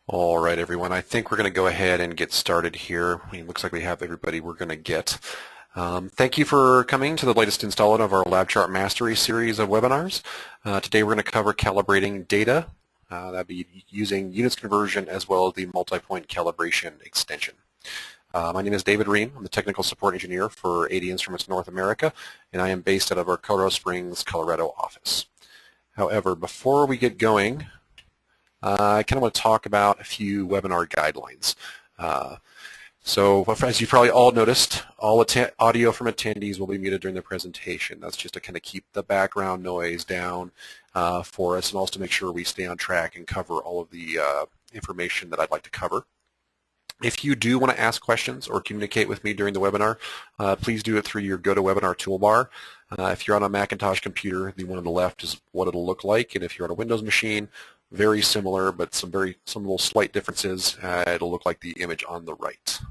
All right, everyone. I think we're going to go ahead and get started here. It looks like we have everybody we're going to get. Thank you for coming to the latest installment of our LabChart Mastery series of webinars. Today we're going to cover calibrating data. That'll be using units conversion as well as the multi-point calibration extension. My name is David Ream. I'm the Technical Support Engineer for AD Instruments North America, and I am based out of our Colorado Springs, Colorado office. However, before we get going, I kind of want to talk about a few webinar guidelines. So as you probably all noticed, all audio from attendees will be muted during the presentation. That's just to kind of keep the background noise down for us and also to make sure we stay on track and cover all of the information that I'd like to cover. If you do want to ask questions or communicate with me during the webinar, please do it through your GoToWebinar toolbar. If you're on a Macintosh computer, the one on the left is what it'll look like, and if you're on a Windows machine, very similar, but some little slight differences. It'll look like the image on the right.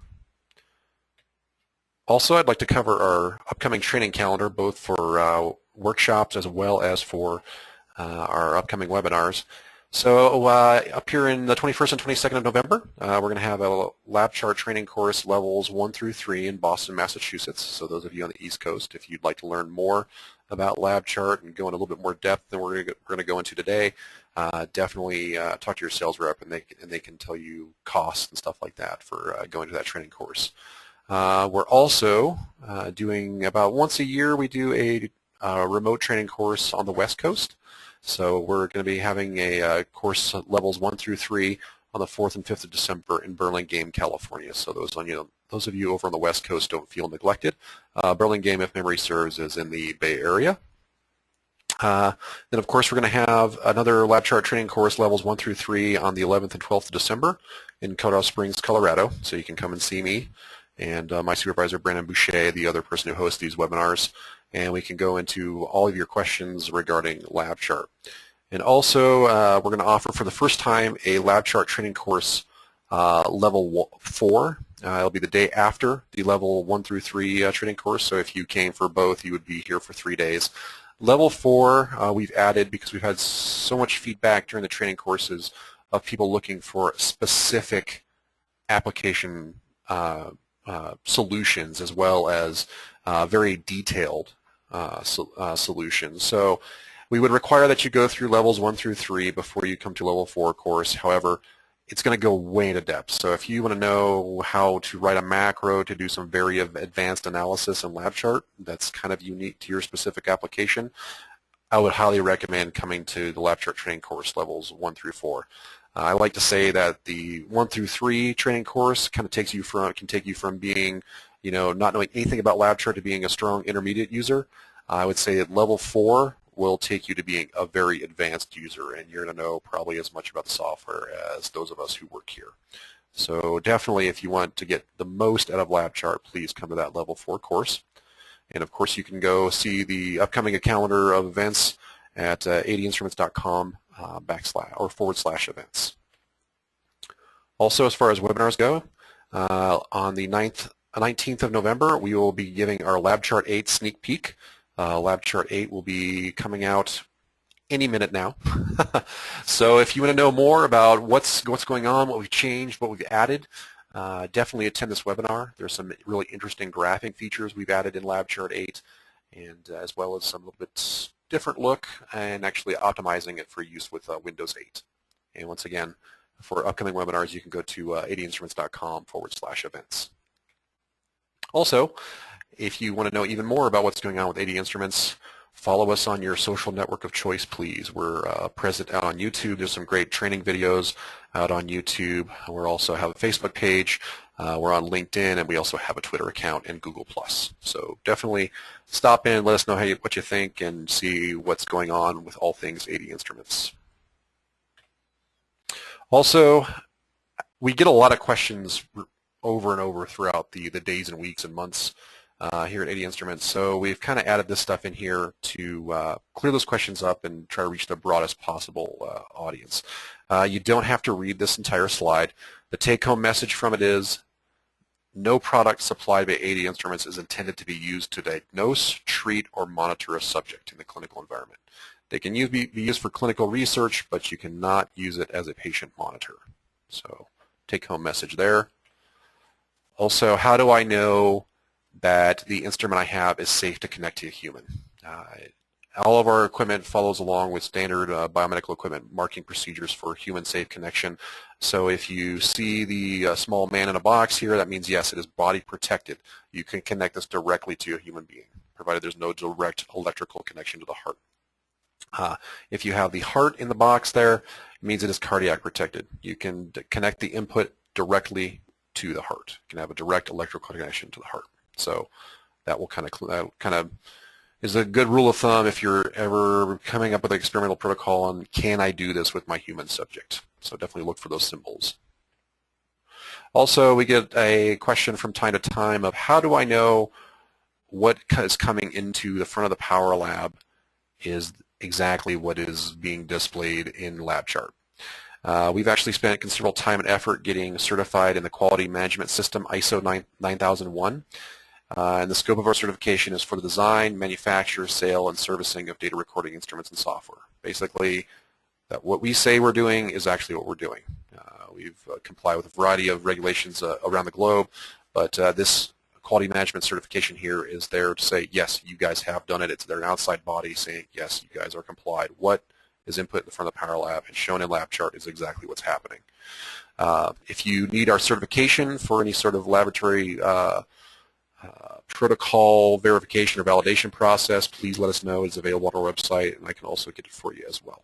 Also, I'd like to cover our upcoming training calendar, both for workshops as well as for our upcoming webinars. So up here in the 21st and 22nd of November, we're going to have a LabChart training course levels 1 through 3 in Boston, Massachusetts. So those of you on the East Coast, if you'd like to learn more about LabChart and go in a little bit more depth than we're going to go into today, definitely talk to your sales rep, and they can tell you costs and stuff like that for going to that training course. We're also doing about once a year we do a remote training course on the West Coast. So we're going to be having a course levels 1 through 3 on the 4th and 5th of December in Burlingame, California. So those of you over on the West Coast don't feel neglected. Burlingame, if memory serves, is in the Bay Area. Then, of course, we're going to have another LabChart training course, levels 1 through 3, on the 11th and 12th of December in Colorado Springs, Colorado. So you can come and see me and my supervisor, Brandon Boucher, the other person who hosts these webinars, and we can go into all of your questions regarding LabChart. And also, we're going to offer for the first time a LabChart training course level 4. It'll be the day after the level 1 through 3 training course. So if you came for both, you would be here for 3 days. Level 4, we've added because we've had so much feedback during the training courses of people looking for specific application solutions as well as very detailed solutions. So we would require that you go through levels 1 through 3 before you come to level 4 course. However, it's going to go way into depth. So if you want to know how to write a macro to do some very advanced analysis in LabChart that's kind of unique to your specific application, I would highly recommend coming to the LabChart training course levels 1 through 4. I like to say that the 1 through 3 training course kind of can take you from being, not knowing anything about LabChart to being a strong intermediate user. I would say that level 4 will take you to being a very advanced user, and you're going to know probably as much about the software as those of us who work here. So definitely, if you want to get the most out of LabChart, please come to that level 4 course. And of course, you can go see the upcoming calendar of events at adinstruments.com /events. Also, as far as webinars go, on the 19th of November, we will be giving our LabChart 8 sneak peek. LabChart 8 will be coming out any minute now. So if you want to know more about what's going on, what we've changed, what we've added, definitely attend this webinar. There's some really interesting graphing features we've added in LabChart 8, and as well as some little bit different look and actually optimizing it for use with Windows 8. And once again, for upcoming webinars, you can go to adinstruments.com /events. Also, if you want to know even more about what's going on with AD Instruments, follow us on your social network of choice, please. We're present out on YouTube. There's some great training videos out on YouTube. We also have a Facebook page. We're on LinkedIn, and we also have a Twitter account and Google+. So definitely stop in, let us know what you think, and see what's going on with all things AD Instruments. Also, we get a lot of questions over and over throughout the days and weeks and months here at AD Instruments. So we've kind of added this stuff in here to clear those questions up and try to reach the broadest possible audience. You don't have to read this entire slide. The take-home message from it is no product supplied by AD Instruments is intended to be used to diagnose, treat, or monitor a subject in the clinical environment. They can be used for clinical research, but you cannot use it as a patient monitor. So take-home message there. Also, how do I know that the instrument I have is safe to connect to a human? All of our equipment follows along with standard biomedical equipment marking procedures for human safe connection. So if you see the small man in a box here, that means yes, it is body protected. You can connect this directly to a human being, provided there's no direct electrical connection to the heart. If you have the heart in the box there, it means it is cardiac protected. You can connect the input directly to the heart. You can have a direct electrical connection to the heart. So that will kind of is a good rule of thumb if you're ever coming up with an experimental protocol on can I do this with my human subject. So definitely look for those symbols. Also, we get a question from time to time of how do I know what is coming into the front of the Power Lab is exactly what is being displayed in LabChart. We've actually spent considerable time and effort getting certified in the quality management system ISO 9001. And the scope of our certification is for the design, manufacture, sale, and servicing of data recording instruments and software. Basically, that what we say we're doing is actually what we're doing. We've complied with a variety of regulations around the globe, but this quality management certification here is there to say, yes, you guys have done it. It's their outside body saying, yes, you guys are complied. What is input in front of the Power Lab and shown in LabChart is exactly what's happening. If you need our certification for any sort of laboratory protocol verification or validation process, please let us know. It's available on our website, and I can also get it for you as well.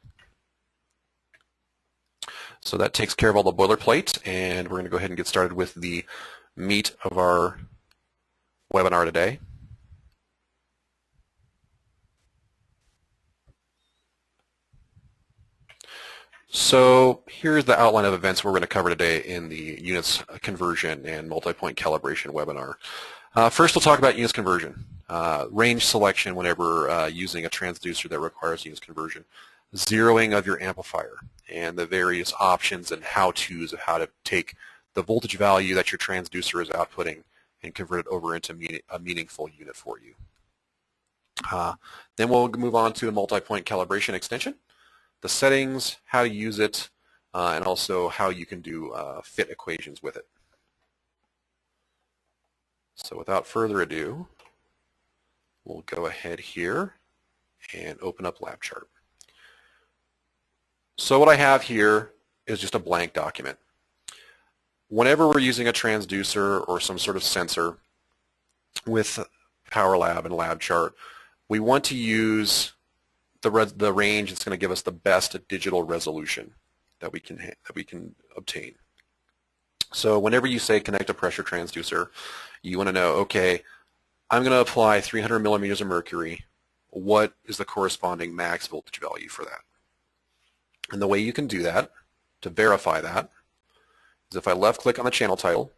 So that takes care of all the boilerplate, and we're going to go ahead and get started with the meat of our webinar today. So here's the outline of events we're going to cover today in the units conversion and multi-point calibration webinar. First, we'll talk about units conversion, range selection whenever using a transducer that requires units conversion, zeroing of your amplifier, and the various options and how-tos of how to take the voltage value that your transducer is outputting and convert it over into a meaningful unit for you. Then we'll move on to a multi-point calibration extension, the settings, how to use it, and also how you can do fit equations with it. So without further ado, we'll go ahead here and open up LabChart. So what I have here is just a blank document. Whenever we're using a transducer or some sort of sensor with Power Lab and LabChart, we want to use the range that's going to give us the best digital resolution that we can obtain. So whenever you say connect a pressure transducer, you want to know, okay, I'm going to apply 300 millimeters of mercury. What is the corresponding max voltage value for that? And the way you can do that, to verify that, is if I left-click on the channel title,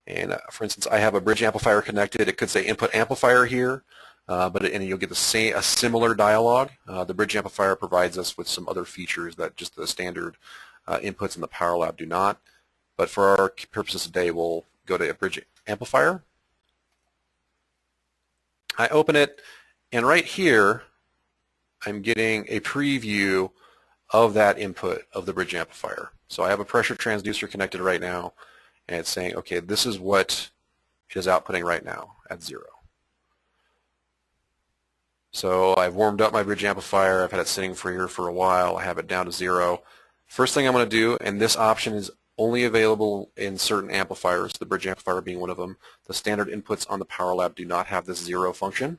and for instance, I have a bridge amplifier connected. It could say input amplifier here, and you'll get a similar dialog. The bridge amplifier provides us with some other features that just the standard inputs in the Power Lab do not. But for our purposes today, we'll go to a bridge amplifier. I open it, and right here, I'm getting a preview of that input of the bridge amplifier. So I have a pressure transducer connected right now, and it's saying, okay, this is what it is outputting right now at 0. So I've warmed up my bridge amplifier. I've had it sitting here for a while. I have it down to 0. First thing I'm going to do, and this option is only available in certain amplifiers, the bridge amplifier being one of them. The standard inputs on the Power Lab do not have this 0 function.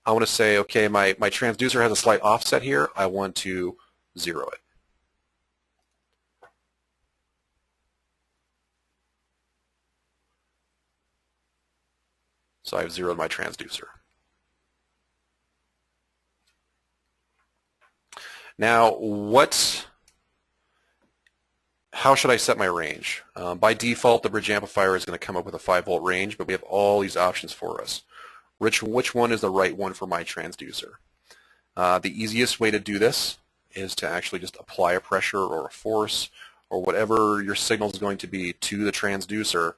I want to say, okay, my transducer has a slight offset here. I want to 0 it. So I've zeroed my transducer. Now, how should I set my range? By default, the bridge amplifier is going to come up with a 5-volt range, but we have all these options for us. Which one is the right one for my transducer? The easiest way to do this is to actually just apply a pressure or a force or whatever your signal is going to be to the transducer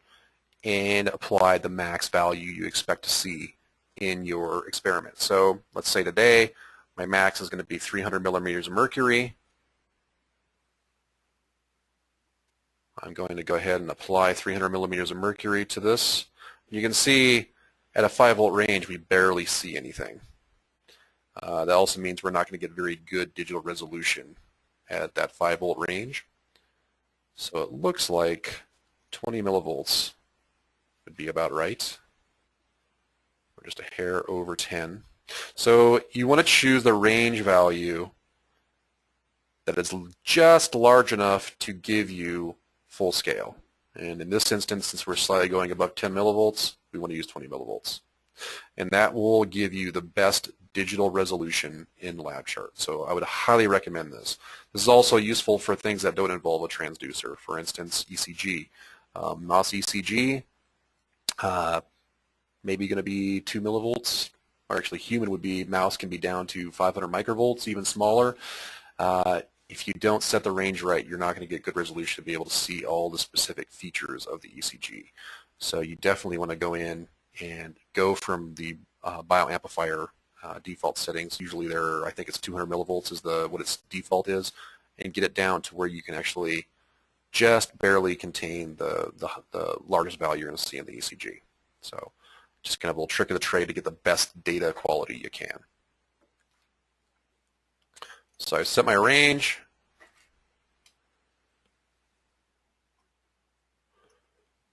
and apply the max value you expect to see in your experiment. So let's say today my max is going to be 300 millimeters of mercury. I'm going to go ahead and apply 300 millimeters of mercury to this. You can see at a 5-volt range we barely see anything. That also means we're not going to get very good digital resolution at that 5-volt range. So it looks like 20 millivolts would be about right. We're just a hair over 10. So you want to choose the range value that is just large enough to give you full scale. And in this instance, since we're slightly going above 10 millivolts, we want to use 20 millivolts. And that will give you the best digital resolution in LabChart. So I would highly recommend this. This is also useful for things that don't involve a transducer. For instance, ECG. Mouse ECG, maybe going to be 2 millivolts. Or actually, human would be, mouse can be down to 500 microvolts, even smaller. If you don't set the range right, you're not going to get good resolution to be able to see all the specific features of the ECG. So you definitely want to go in and go from the bioamplifier default settings. Usually I think it's 200 millivolts is what its default is, and get it down to where you can actually just barely contain the largest value you're going to see in the ECG. So just kind of a little trick of the trade to get the best data quality you can. So I set my range.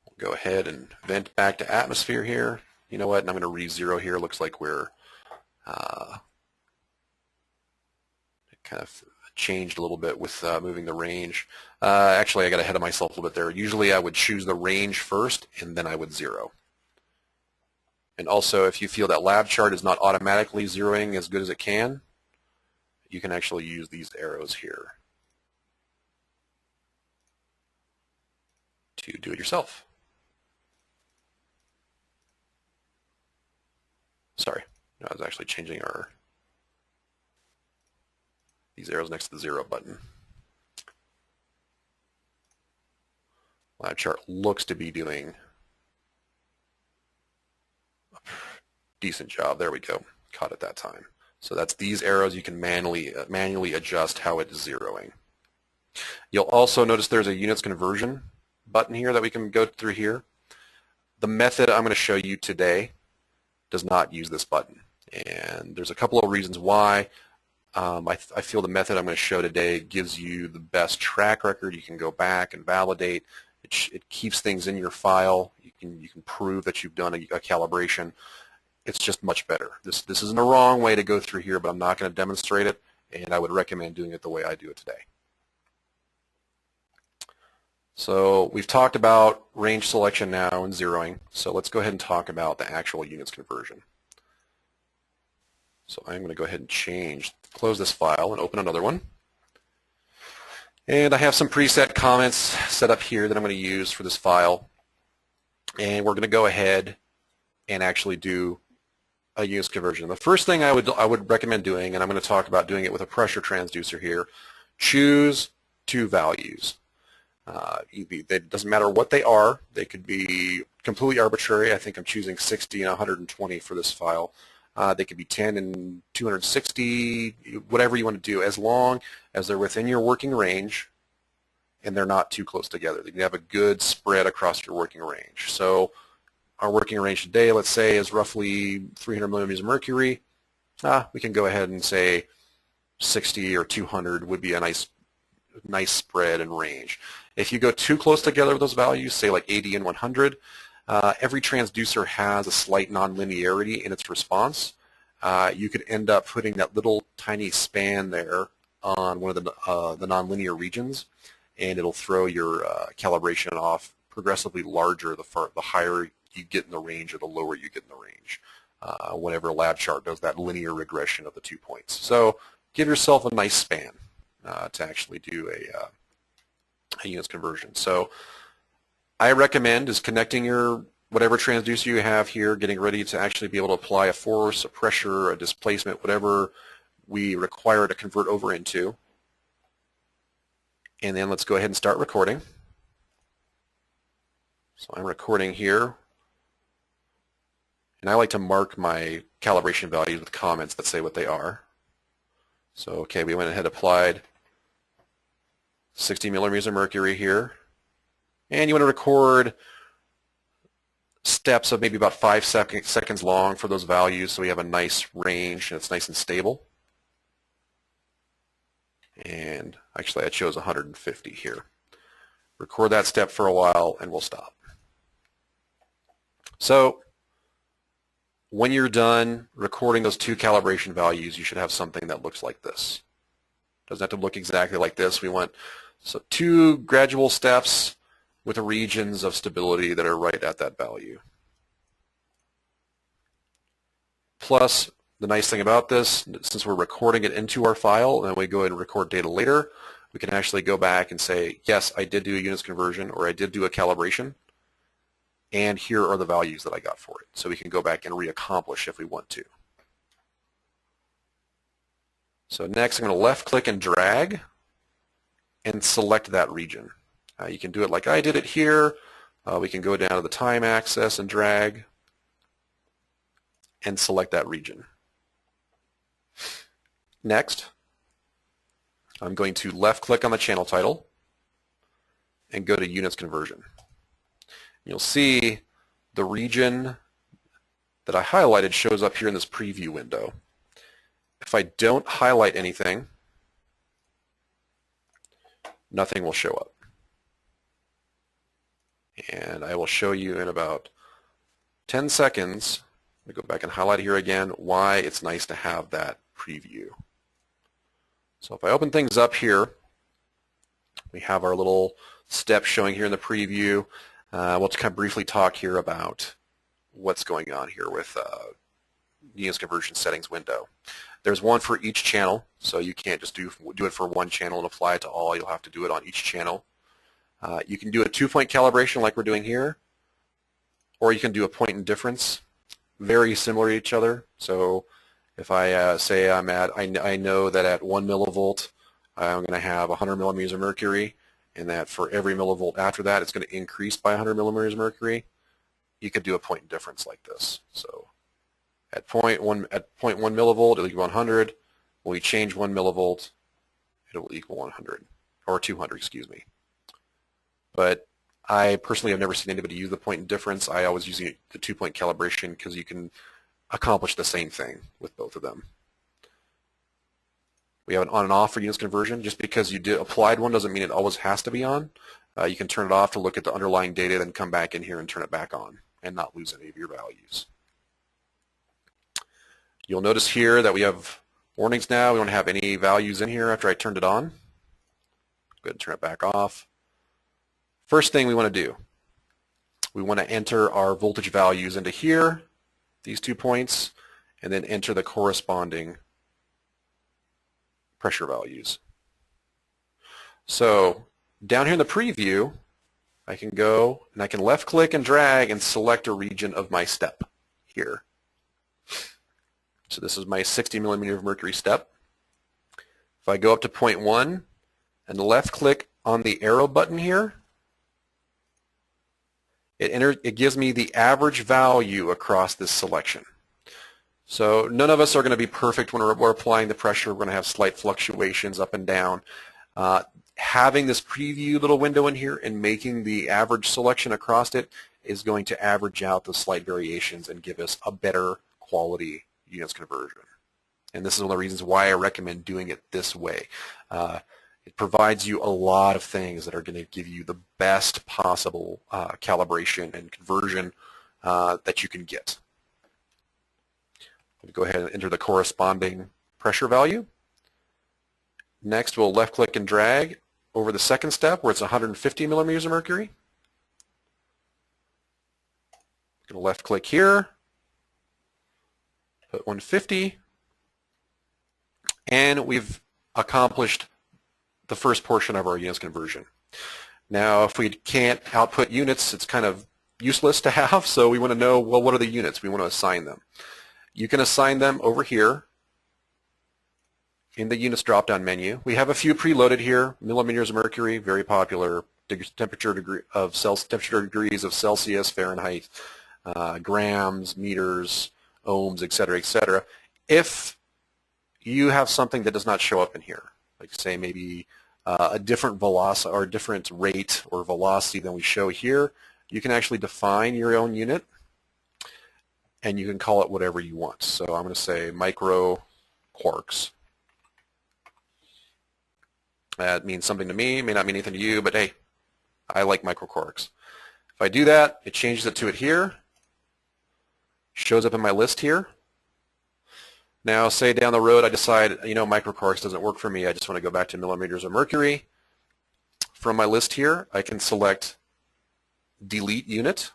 We'll go ahead and vent back to atmosphere here. You know what? And I'm going to re-zero here. Looks like we're kind of changed a little bit with moving the range. Actually, I got ahead of myself a little bit there. Usually I would choose the range first, and then I would zero. And also, if you feel that LabChart is not automatically zeroing as good as it can, you can actually use these arrows here to do it yourself. Sorry, I was actually changing these arrows next to the 0 button. LabChart looks to be doing a decent job. There we go. Caught it that time. So that's these arrows. You can manually adjust how it is zeroing. You'll also notice there's a units conversion button here that we can go through here. The method I'm going to show you today does not use this button. And there's a couple of reasons why. I feel the method I'm going to show today gives you the best track record. You can go back and validate. It keeps things in your file. You can prove that you've done a calibration. It's just much better. This isn't a wrong way to go through here, but I'm not going to demonstrate it, and I would recommend doing it the way I do it today. So we've talked about range selection now and zeroing, so let's go ahead and talk about the actual units conversion. So I'm going to go ahead and close this file and open another one. And I have some preset comments set up here that I'm going to use for this file. And we're going to go ahead and actually do a units conversion. The first thing I would recommend doing, and I'm going to talk about doing it with a pressure transducer here, choose two values. It doesn't matter what they are. They could be completely arbitrary. I think I'm choosing 60 and 120 for this file. They could be 10 and 260, whatever you want to do, as long as they're within your working range and they're not too close together. You have a good spread across your working range. So our working range today, let's say, is roughly 300 millimeters of mercury. We can go ahead and say 60 or 200 would be a nice spread and range. If you go too close together with those values, say like 80 and 100, every transducer has a slight nonlinearity in its response. You could end up putting that little tiny span there on one of the nonlinear regions, and it'll throw your calibration off progressively larger the higher you get in the range or the lower you get in the range. Whenever LabChart does that linear regression of the 2 points. So give yourself a nice span to actually do a units conversion. So I recommend is connecting your whatever transducer you have here, getting ready to actually be able to apply a force, a pressure, a displacement, whatever we require to convert over into. And then let's go ahead and start recording. So I'm recording here. And I like to mark my calibration values with comments that say what they are. So, okay, we went ahead and applied 60 millimeters of mercury here. And you want to record steps of maybe about 5 seconds long for those values so we have a nice range and it's nice and stable. And actually I chose 150 here. Record that step for a while and we'll stop. So when you're done recording those 2 calibration values, you should have something that looks like this. Doesn't have to look exactly like this. We want 2 gradual steps with the regions of stability that are right at that value. Plus, the nice thing about this, since we're recording it into our file and we go ahead and record data later, we can actually go back and say, yes, I did do a units conversion or I did do a calibration, and here are the values that I got for it. So we can go back and reaccomplish if we want to. So next I'm going to left click and drag and select that region. You can do it like I did it here. We can go down to the time axis and drag and select that region. Next, I'm going to left click on the channel title and go to units conversion. You'll see the region that I highlighted shows up here in this preview window. If I don't highlight anything, nothing will show up. And I will show you in about 10 seconds, let me go back and highlight here again, why it's nice to have that preview. So if I open things up here, we have our little steps showing here in the preview. We'll just kind of briefly talk here about what's going on here with units conversion settings window. There's one for each channel, so you can't just do it for one channel and apply it to all. You'll have to do it on each channel. You can do a 2-point calibration like we're doing here, or you can do a point and difference, very similar to each other. So if I say I know that at 1 millivolt I'm going to have 100 millimeters of mercury, and that for every millivolt after that it's going to increase by 100 millimeters of mercury, you could do a point and difference like this. So at 0.1 millivolt it'll equal 100. When we change 1 millivolt, it'll equal 100, or 200, excuse me. But I personally have never seen anybody use the point and difference. I always use the 2-point calibration because you can accomplish the same thing with both of them. We have an on and off for units conversion. Just because you applied one doesn't mean it always has to be on. You can turn it off to look at the underlying data, then come back in here and turn it back on and not lose any of your values. You'll notice here that we have warnings now. We don't have any values in here after I turned it on. Go ahead and turn it back off. First thing we want to do, we want to enter our voltage values into here, these 2 points, and then enter the corresponding pressure values. So down here in the preview, I can go and I can left click and drag and select a region of my step here. So this is my 60 millimeter of mercury step. If I go up to 0.1 and left click on the arrow button here, it gives me the average value across this selection. So none of us are going to be perfect when we're applying the pressure. We're going to have slight fluctuations up and down. Having this preview little window in here and making the average selection across it is going to average out the slight variations and give us a better quality units conversion. And this is one of the reasons why I recommend doing it this way. It provides you a lot of things that are going to give you the best possible calibration and conversion that you can get. We'll go ahead and enter the corresponding pressure value. Next, we'll left click and drag over the second step where it's 150 millimeters of mercury. I'm going to left click here, put 150, and we've accomplished the first portion of our units conversion. Now, if we can't output units, it's kind of useless to have, so we want to know, well, what are the units? We want to assign them. You can assign them over here in the units drop-down menu. We have a few preloaded here. Millimeters of mercury, very popular. Temperature degrees of Celsius, Fahrenheit, grams, meters, ohms, etc., etc. If you have something that does not show up in here, like say maybe a different velocity or different rate or velocity than we show here, you can actually define your own unit, and you can call it whatever you want. So I'm going to say micro quarks. That means something to me, may not mean anything to you, but hey, I like micro quarks. If I do that, it changes it to it here, shows up in my list here. Now, say down the road I decide, micro quarks doesn't work for me, I just want to go back to millimeters of mercury. From my list here, I can select delete unit.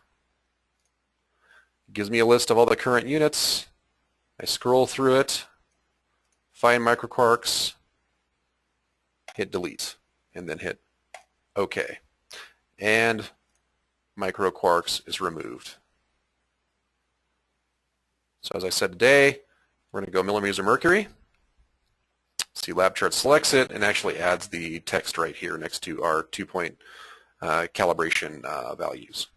It gives me a list of all the current units. I scroll through it, find micro quarks, hit delete, and then hit OK. And micro quarks is removed. So as I said today, we're going to go millimeters of mercury. See, LabChart selects it and actually adds the text right here next to our 2-point calibration values.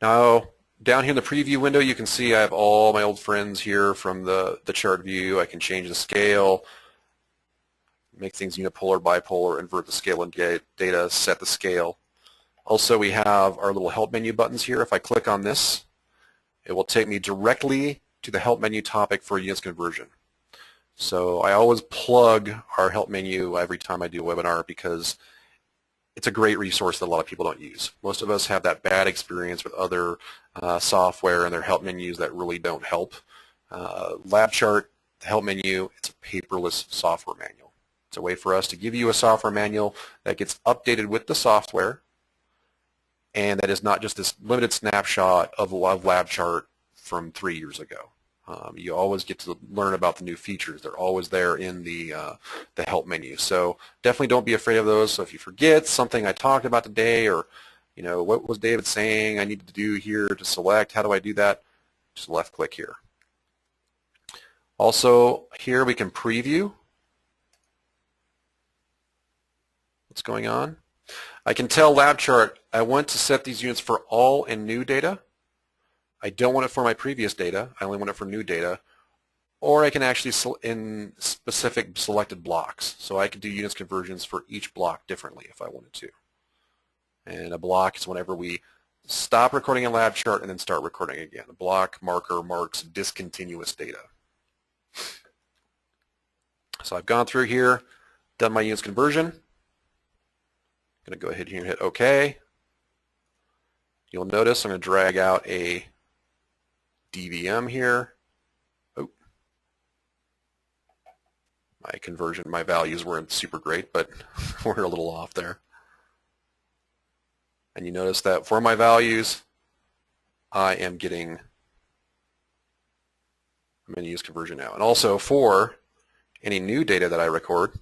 Now, down here in the preview window, you can see I have all my old friends here from the chart view. I can change the scale, make things unipolar, bipolar, invert the scale and data, set the scale. Also, we have our little help menu buttons here. If I click on this, it will take me directly to the help menu topic for units conversion. So I always plug our help menu every time I do a webinar because it's a great resource that a lot of people don't use. Most of us have that bad experience with other software and their help menus that really don't help. LabChart, the help menu, it's a paperless software manual. It's a way for us to give you a software manual that gets updated with the software, and that is not just this limited snapshot of LabChart from 3 years ago. You always get to learn about the new features. They're always there in the help menu. So definitely don't be afraid of those. So if you forget something I talked about today, or what was David saying I need to do here to select, how do I do that? Just left click here. Also here we can preview what's going on. I can tell LabChart I want to set these units for all and new data. I don't want it for my previous data. I only want it for new data. Or I can actually in specific selected blocks. So I could do units conversions for each block differently if I wanted to. And a block is whenever we stop recording in LabChart and then start recording again. A block marker marks discontinuous data. So I've gone through here, done my units conversion. I'm going to go ahead here and hit OK. You'll notice I'm going to drag out a DVM here. Oh, my conversion, my values weren't super great, but we're a little off there. And you notice that for my values, I am getting, I'm going to use conversion now. And also for any new data that I record,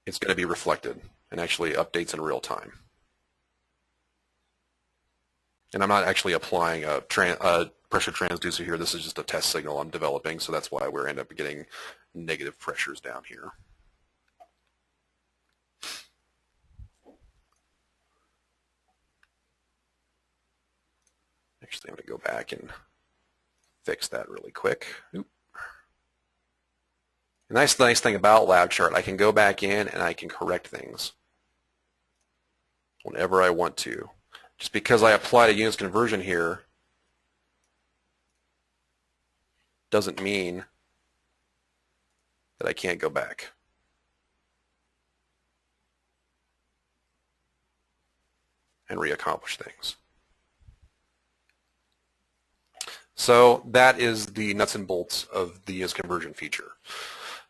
it's going to be reflected and actually updates in real time. And I'm not actually applying a pressure transducer here. This is just a test signal I'm developing, so that's why we end up getting negative pressures down here. Actually, I'm going to go back and fix that really quick. Oop. The nice thing about LabChart, I can go back in and I can correct things whenever I want to. Just because I applied a units conversion here doesn't mean that I can't go back. And reaccomplish things. So that is the nuts and bolts of the units conversion feature.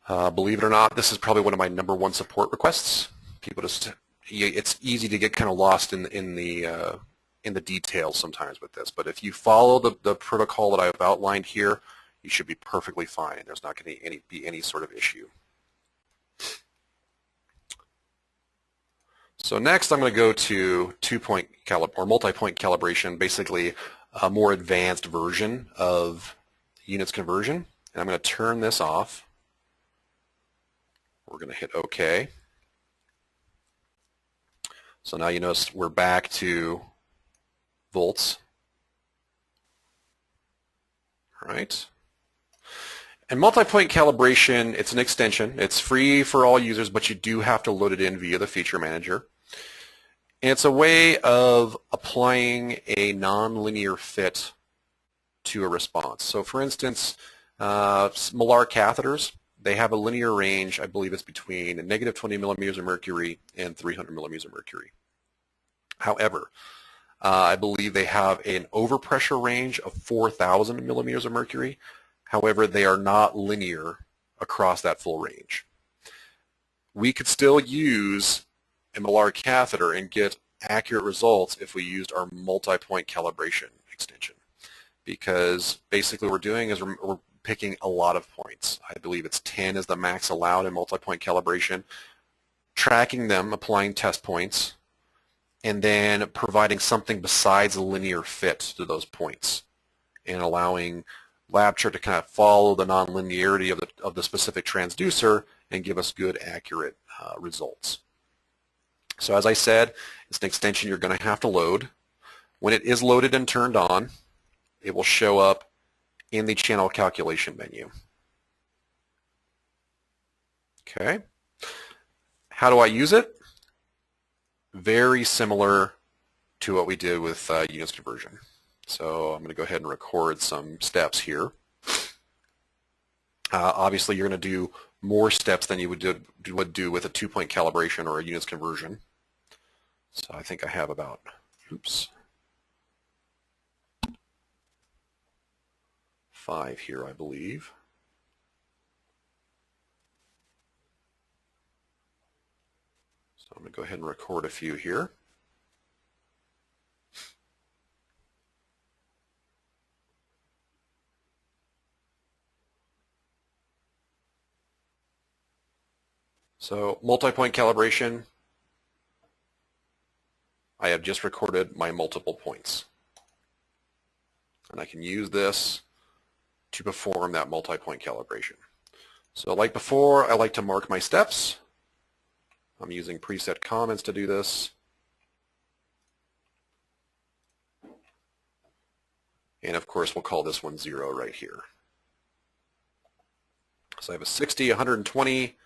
Believe it or not, this is probably one of my #1 support requests. People just, it's easy to get kind of lost in the details sometimes with this. But if you follow the protocol that I've outlined here, you should be perfectly fine. There's not going to be any sort of issue. So next, I'm going to go to two-point or multi-point calibration, basically a more advanced version of units conversion. And I'm going to turn this off. We're going to hit OK. So now you notice we're back to volts. All right. And multi-point calibration, it's an extension. It's free for all users, but you do have to load it in via the feature manager. And it's a way of applying a nonlinear fit to a response. So for instance, molar catheters, they have a linear range, I believe it's between negative 20 millimeters of mercury and 300 millimeters of mercury. However, I believe they have an overpressure range of 4,000 millimeters of mercury. However, they are not linear across that full range. We could still use a molar catheter and get accurate results if we used our multi-point calibration extension, because basically what we're doing is we're picking a lot of points. I believe it's 10 is the max allowed in multi-point calibration, tracking them, applying test points, and then providing something besides a linear fit to those points and allowing LabChart to kind of follow the nonlinearity of the specific transducer and give us good, accurate results. So as I said, it's an extension you're going to have to load. When it is loaded and turned on, it will show up in the channel calculation menu. Okay. How do I use it? Very similar to what we did with units conversion. So I'm going to go ahead and record some steps here. Obviously, you're going to do more steps than you would do with a 2-point calibration or a units conversion. So I think I have about, 5 here, I believe. So I'm going to go ahead and record a few here. So multi-point calibration, I have just recorded my multiple points. And I can use this to perform that multi-point calibration. So like before, I like to mark my steps. I'm using preset comments to do this. And of course, we'll call this one 0 right here. So I have a 60, 120,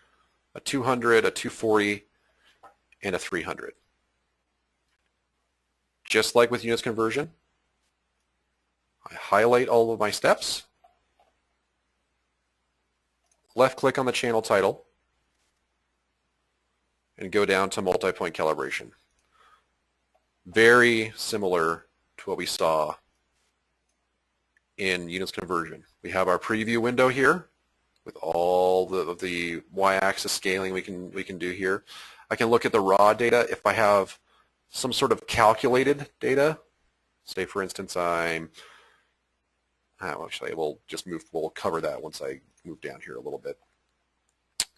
a 200, a 240, and a 300. Just like with units conversion, I highlight all of my steps, left-click on the channel title, and go down to multi-point calibration. Very similar to what we saw in units conversion. We have our preview window here with all the y-axis scaling we can do here. I can look at the raw data if I have some sort of calculated data. Say for instance actually we'll cover that once I move down here a little bit.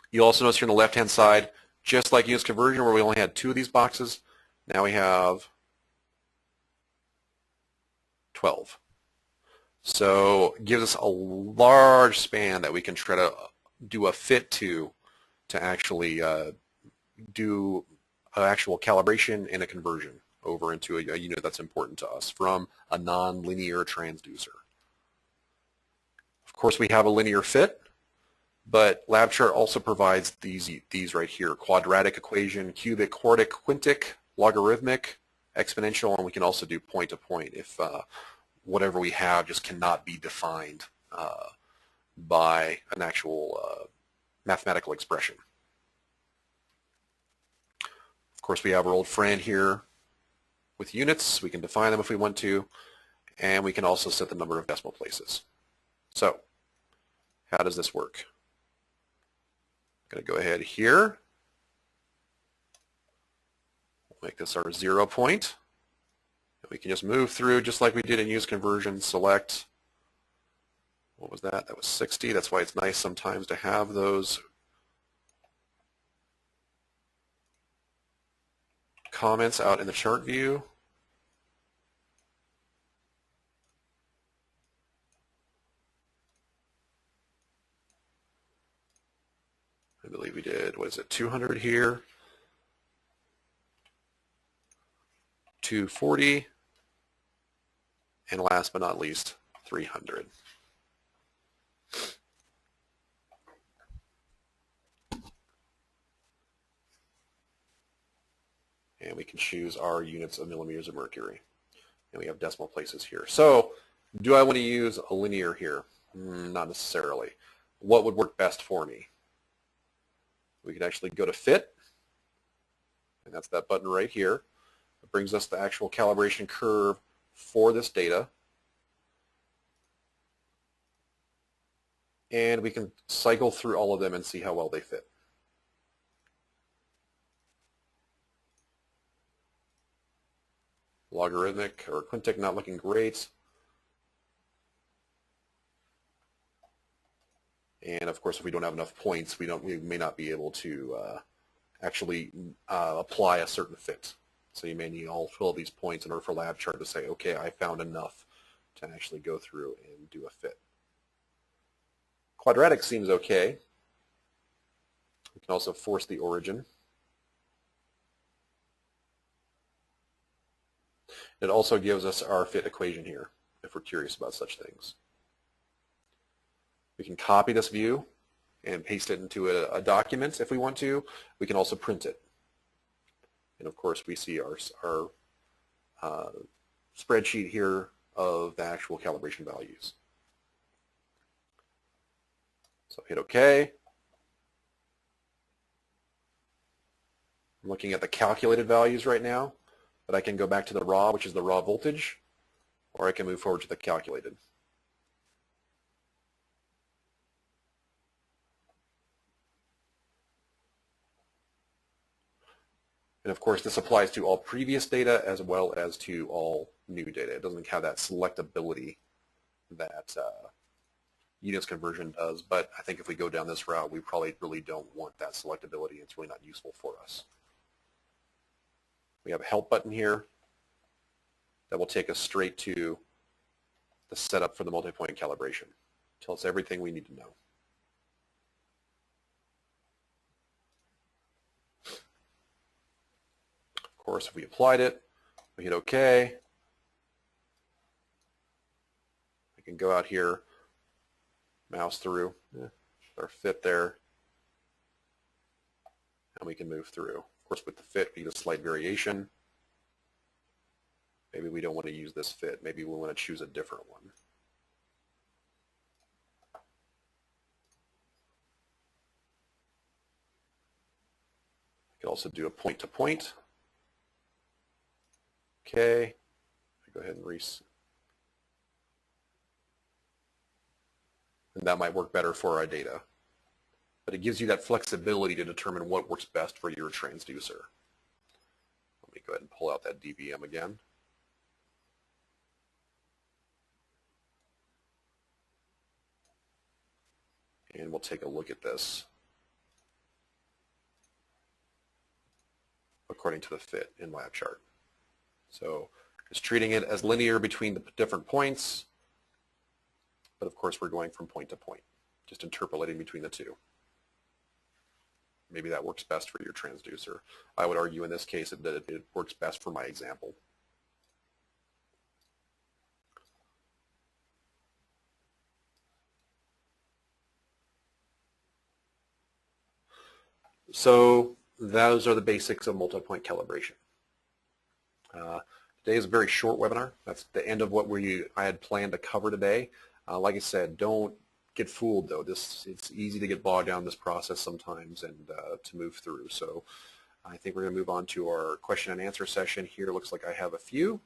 You'll also notice here on the left-hand side, just like units conversion where we only had 2 of these boxes, now we have 12. So it gives us a large span that we can try to do a fit to actually do an actual calibration and a conversion over into a unit that's important to us from a non-linear transducer. Of course, we have a linear fit, but LabChart also provides these right here: quadratic equation, cubic, quartic, quintic, logarithmic, exponential, and we can also do point-to-point if whatever we have just cannot be defined by an actual mathematical expression. Of course, we have our old friend here with units. We can define them if we want to, and we can also set the number of decimal places. So how does this work? I'm going to go ahead here. We'll make this our 0 point. We can just move through just like we did in use conversion, select, what was that? That was 60. That's why it's nice sometimes to have those comments out in the chart view. I believe we did, what is it, 200 here. 240, and last but not least, 300. And we can choose our units of millimeters of mercury. And we have decimal places here. So, do I want to use a linear here? Not necessarily. What would work best for me? We can actually go to Fit, and that's that button right here. It brings us the actual calibration curve for this data. And we can cycle through all of them and see how well they fit. Logarithmic or quintic not looking great. And of course, if we don't have enough points, we may not be able to actually apply a certain fit. So you may need all 12 of these points in order for LabChart to say, okay, I found enough to actually go through and do a fit. Quadratic seems okay. We can also force the origin. It also gives us our fit equation here, if we're curious about such things. We can copy this view and paste it into a document if we want to. We can also print it. And of course, we see our spreadsheet here of the actual calibration values. So hit OK. I'm looking at the calculated values right now, but I can go back to the raw, which is the raw voltage, or I can move forward to the calculated. And of course, this applies to all previous data as well as to all new data. It doesn't have that selectability that units conversion does, but I think if we go down this route, we probably really don't want that selectability. It's really not useful for us. We have a help button here that will take us straight to the setup for the multi-point calibration. Tell us everything we need to know. Of course, if we applied it, we hit OK. I can go out here, mouse through, our fit there, and we can move through. Of course, with the fit, we get a slight variation. Maybe we don't want to use this fit. Maybe we want to choose a different one. I could also do a point-to-point. Okay, go ahead and reset. And that might work better for our data. But it gives you that flexibility to determine what works best for your transducer. Let me go ahead and pull out that dBm again. And we'll take a look at this according to the fit in LabChart. So it's treating it as linear between the different points, but of course we're going from point to point, just interpolating between the two. Maybe that works best for your transducer. I would argue in this case that it works best for my example. So those are the basics of multi-point calibration. Today is a very short webinar. That's the end of what I had planned to cover today. Like I said, don't get fooled though. It's easy to get bogged down in this process sometimes and to move through. So I think we're going to move on to our question and answer session here. Looks like I have a few.